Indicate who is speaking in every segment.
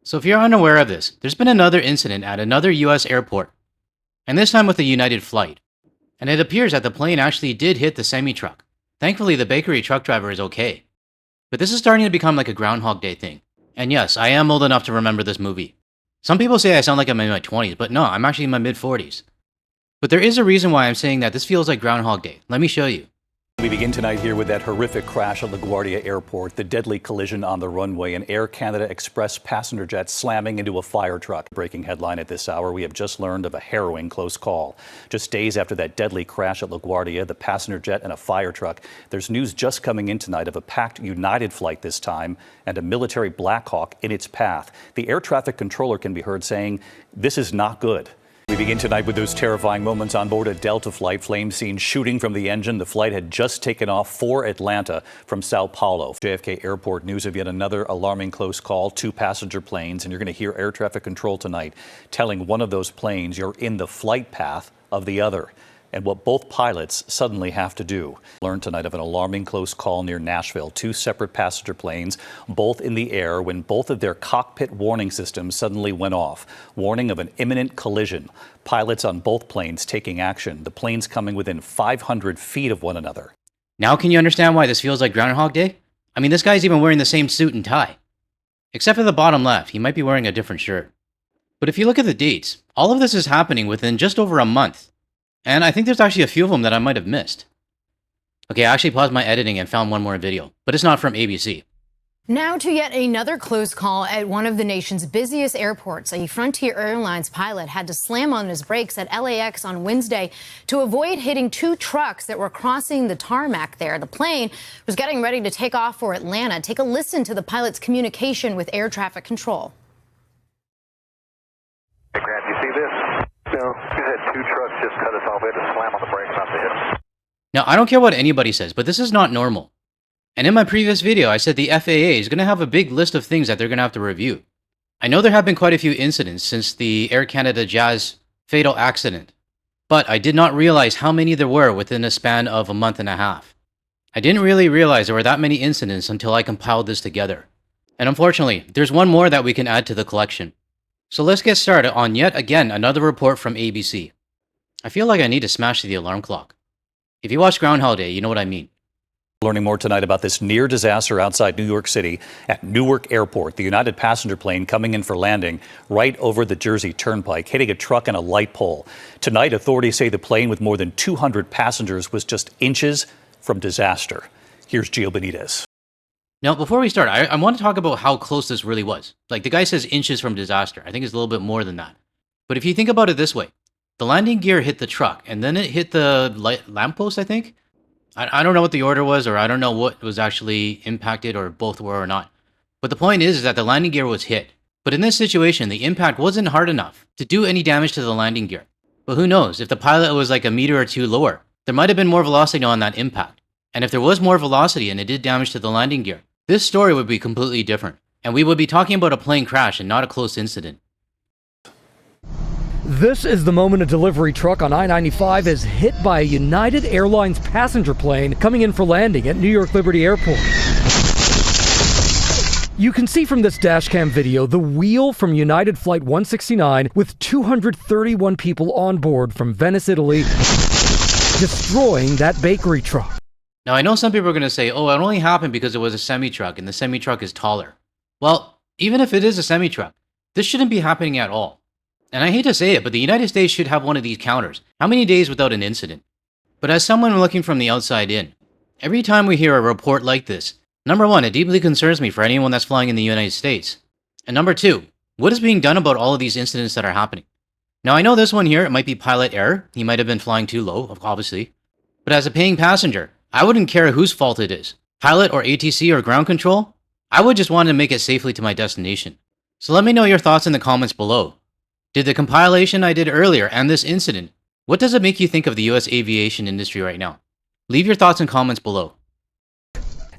Speaker 1: So if you're unaware of this, there's been another incident at another US airport, and this time with a United flight. And it appears that the plane actually did hit the semi-truck. Thankfully, the bakery truck driver is okay. But this is starting to become like a Groundhog Day thing. And yes, I am old enough to remember this movie. Some people say I sound like I'm in my 20s, but no, I'm actually in my mid-40s. But there is a reason why I'm saying that this feels like Groundhog Day. Let me show you.
Speaker 2: We begin tonight here with that horrific crash at LaGuardia Airport, the deadly collision on the runway, an Air Canada Express passenger jet slamming into a fire truck. Breaking headline at this hour, we have just learned of a harrowing close call. Just days after that deadly crash at LaGuardia, the passenger jet and a fire truck, there's news just coming in tonight of a packed United flight this time and a military Black Hawk in its path. The air traffic controller can be heard saying, "This is not good." We begin tonight with those terrifying moments on board a Delta flight. Flames seen shooting from the engine. The flight had just taken off for Atlanta from Sao Paulo. JFK Airport, news of yet another alarming close call. 2 passenger planes, and you're going to hear air traffic control tonight telling one of those planes you're in the flight path of the other, and what both pilots suddenly have to do. Learned tonight of an alarming close call near Nashville. 2 separate passenger planes, both in the air, when both of their cockpit warning systems suddenly went off. Warning of an imminent collision. Pilots on both planes taking action. The planes coming within 500 feet of one another.
Speaker 1: Now can you understand why this feels like Groundhog Day? I mean, this guy's even wearing the same suit and tie. Except for the bottom left, he might be wearing a different shirt. But if you look at the dates, all of this is happening within just over a month. And I think there's actually a few of them that I might have missed. Okay, I actually paused my editing and found one more video, but it's not from ABC.
Speaker 3: Now to yet another close call at one of the nation's busiest airports. A Frontier Airlines pilot had to slam on his brakes at LAX on Wednesday to avoid hitting 2 trucks that were crossing the tarmac there. The plane was getting ready to take off for Atlanta. Take a listen to the pilot's communication with air traffic control.
Speaker 4: Hey, Grant, you see this? No. We had 2 trucks just cut us off. We had to slam on the brakes not to hit them.
Speaker 1: Now, I don't care what anybody says, but this is not normal. And in my previous video, I said the FAA is going to have a big list of things that they're going to have to review. I know there have been quite a few incidents since the Air Canada Jazz fatal accident, but I did not realize how many there were within a span of a month and a half. I didn't really realize there were that many incidents until I compiled this together. And unfortunately, there's one more that we can add to the collection. So let's get started on yet again another report from ABC. I feel like I need to smash the alarm clock. If you watch Groundhog Day, you know what I mean.
Speaker 2: Learning more tonight about this near disaster outside New York City at Newark Airport. The United passenger plane coming in for landing right over the Jersey Turnpike, hitting a truck and a light pole. Tonight, authorities say the plane with more than 200 passengers was just inches from disaster. Here's Gio Benitez.
Speaker 1: Now, before we start, I want to talk about how close this really was. Like, the guy says inches from disaster. I think it's a little bit more than that. But if you think about it this way, the landing gear hit the truck, and then it hit the lamppost, I think. I don't know what the order was, or I don't know what was actually impacted, or both were or not. But the point is that the landing gear was hit. But in this situation, the impact wasn't hard enough to do any damage to the landing gear. But who knows, if the pilot was like a meter or 2 lower, there might have been more velocity on that impact. And if there was more velocity and it did damage to the landing gear, this story would be completely different. And we would be talking about a plane crash and not a close incident.
Speaker 5: This is the moment a delivery truck on I-95 is hit by a United Airlines passenger plane coming in for landing at New York Liberty Airport. You can see from this dashcam video the wheel from United Flight 169 with 231 people on board from Venice, Italy, destroying that bakery truck.
Speaker 1: Now, I know some people are going to say, oh, it only happened because it was a semi-truck and the semi-truck is taller. Well, even if it is a semi-truck, this shouldn't be happening at all. And I hate to say it, but the United States should have one of these counters. How many days without an incident? But as someone looking from the outside in, every time we hear a report like this, number one, it deeply concerns me for anyone that's flying in the United States. And number two, what is being done about all of these incidents that are happening? Now, I know this one here, it might be pilot error. He might have been flying too low, obviously. But as a paying passenger, I wouldn't care whose fault it is. Pilot or ATC or ground control? I would just want to make it safely to my destination. So let me know your thoughts in the comments below. Did the compilation I did earlier and this incident, what does it make you think of the US aviation industry right now? Leave your thoughts and comments below.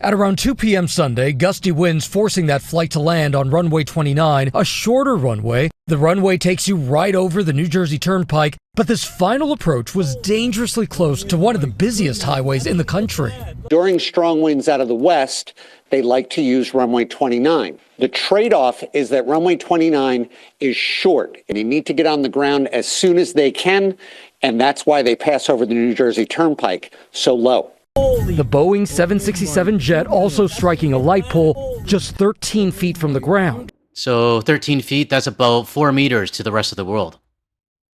Speaker 5: At around 2 p.m. Sunday, gusty winds forcing that flight to land on runway 29, a shorter runway, The runway takes you right over the New Jersey Turnpike, but this final approach was dangerously close to one of the busiest highways in the country.
Speaker 6: During strong winds out of the west, they like to use runway 29. The trade-off is that runway 29 is short, and they need to get on the ground as soon as they can, and that's why they pass over the New Jersey Turnpike so low.
Speaker 5: The Boeing 767 jet also striking a light pole just 13 feet from the ground.
Speaker 1: So 13 feet, that's about 4 meters to the rest of the world.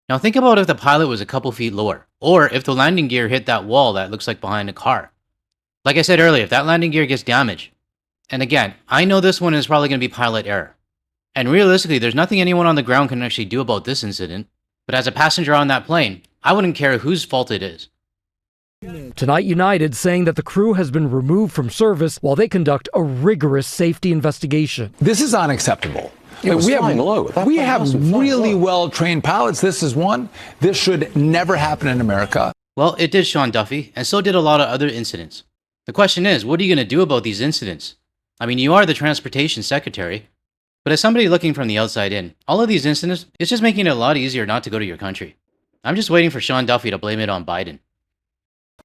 Speaker 1: Now think about if the pilot was a couple feet lower, or if the landing gear hit that wall that looks like behind a car. Like I said earlier, if that landing gear gets damaged, and again, I know this one is probably going to be pilot error. And realistically, there's nothing anyone on the ground can actually do about this incident, but as a passenger on that plane, I wouldn't care whose fault it is.
Speaker 5: Tonight, United saying that the crew has been removed from service while they conduct a rigorous safety investigation.
Speaker 7: This is unacceptable.
Speaker 8: We have really well-trained pilots. This is one. This should never happen in America.
Speaker 1: Well, it did, Sean Duffy, and so did a lot of other incidents. The question is, what are you going to do about these incidents? I mean, you are the transportation secretary, but as somebody looking from the outside in, all of these incidents, it's just making it a lot easier not to go to your country. I'm just waiting for Sean Duffy to blame it on Biden.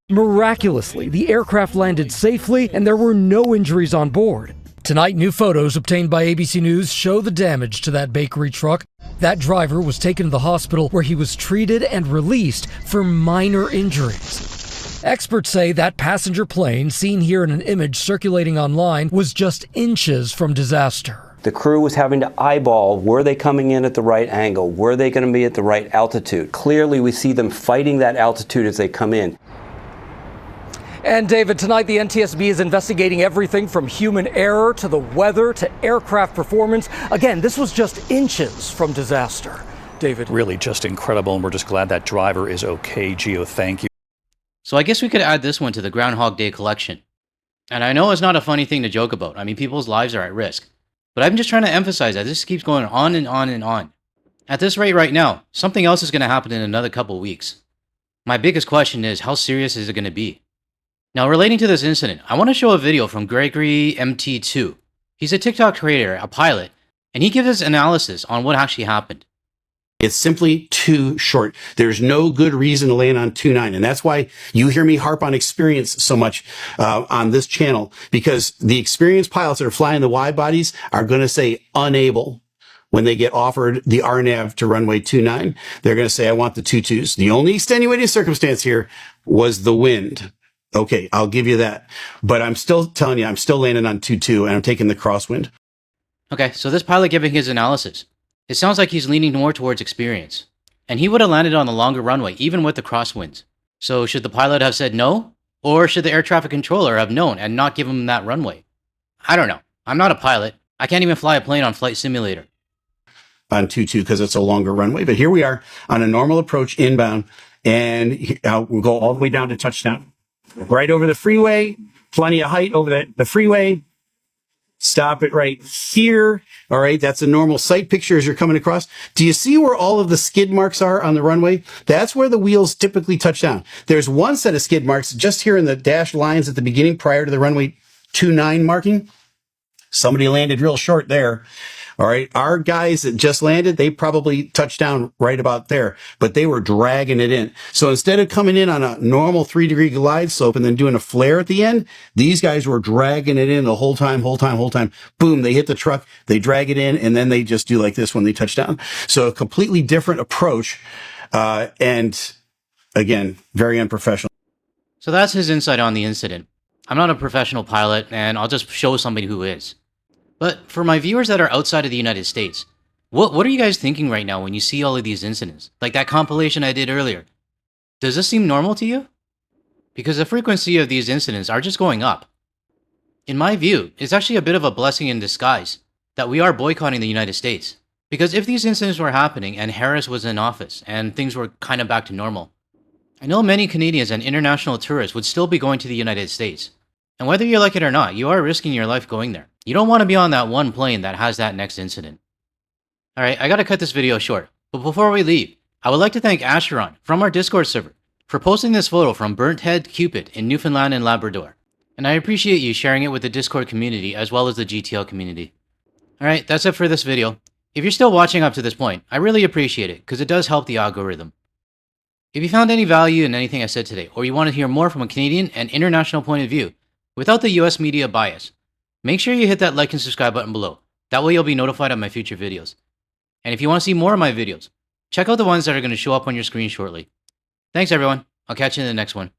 Speaker 5: Miraculously, the aircraft landed safely and there were no injuries on board. Tonight, new photos obtained by ABC News show the damage to that bakery truck. That driver was taken to the hospital where he was treated and released for minor injuries. Experts say that passenger plane, seen here in an image circulating online, was just inches from disaster.
Speaker 9: The crew was having to eyeball, were they coming in at the right angle? Were they going to be at the right altitude? Clearly, we see them fighting that altitude as they come in.
Speaker 5: And David, tonight the NTSB is investigating everything from human error to the weather to aircraft performance. Again, this was just inches from disaster. David.
Speaker 2: Really just incredible, and we're just glad that driver is okay. Gio, thank you.
Speaker 1: So I guess we could add this one to the Groundhog Day collection. And I know it's not a funny thing to joke about. I mean, people's lives are at risk. But I'm just trying to emphasize that this keeps going on and on and on. At this rate right now, something else is going to happen in another couple weeks. My biggest question is, how serious is it going to be? Now, relating to this incident, I want to show a video from Gregory MT2. He's a TikTok creator, a pilot, and he gives us analysis on what actually happened.
Speaker 10: It's simply too short. There's no good reason to land on 2.9. And that's why you hear me harp on experience so much on this channel, because the experienced pilots that are flying the wide bodies are going to say unable when they get offered the RNAV to runway 2.9. They're going to say, I want the 2.2s. The only extenuating circumstance here was the wind. Okay, I'll give you that. But I'm still telling you, I'm still landing on 2.2 and I'm taking the crosswind.
Speaker 1: Okay, so this pilot giving his analysis, it sounds like he's leaning more towards experience. And he would have landed on the longer runway, even with the crosswinds. So should the pilot have said no? Or should the air traffic controller have known and not give him that runway? I don't know. I'm not a pilot. I can't even fly a plane on Flight Simulator.
Speaker 10: On 2.2 because it's a longer runway. But here we are on a normal approach inbound. And we'll go all the way down to touchdown. Right over the freeway, plenty of height over the freeway. Stop it right here. All right, that's a normal sight picture as you're coming across. Do you see where all of the skid marks are on the runway? That's where the wheels typically touch down. There's one set of skid marks just here in the dashed lines at the beginning prior to the runway 2.9 marking. Somebody landed real short there. All right. Our guys that just landed, they probably touched down right about there, but they were dragging it in. So instead of coming in on a normal 3-degree glide slope and then doing a flare at the end, these guys were dragging it in the whole time. Boom. They hit the truck, they drag it in, and then they just do like this when they touch down. So a completely different approach. And again, very unprofessional.
Speaker 1: So that's his insight on the incident. I'm not a professional pilot, and I'll just show somebody who is. But for my viewers that are outside of the United States, what are you guys thinking right now when you see all of these incidents? Like that compilation I did earlier. Does this seem normal to you? Because the frequency of these incidents are just going up. In my view, it's actually a bit of a blessing in disguise that we are boycotting the United States. Because if these incidents were happening and Harris was in office and things were kind of back to normal, I know many Canadians and international tourists would still be going to the United States. And whether you like it or not, you are risking your life going there. You don't want to be on that one plane that has that next incident. Alright, I gotta cut this video short, but before we leave, I would like to thank Asheron from our Discord server for posting this photo from Burnt Head Cupid in Newfoundland and Labrador. And I appreciate you sharing it with the Discord community as well as the GTL community. Alright, that's it for this video. If you're still watching up to this point, I really appreciate it, because it does help the algorithm. If you found any value in anything I said today, or you want to hear more from a Canadian and international point of view, without the US media bias, make sure you hit that like and subscribe button below. That way you'll be notified of my future videos. And if you want to see more of my videos, check out the ones that are going to show up on your screen shortly. Thanks everyone. I'll catch you in the next one.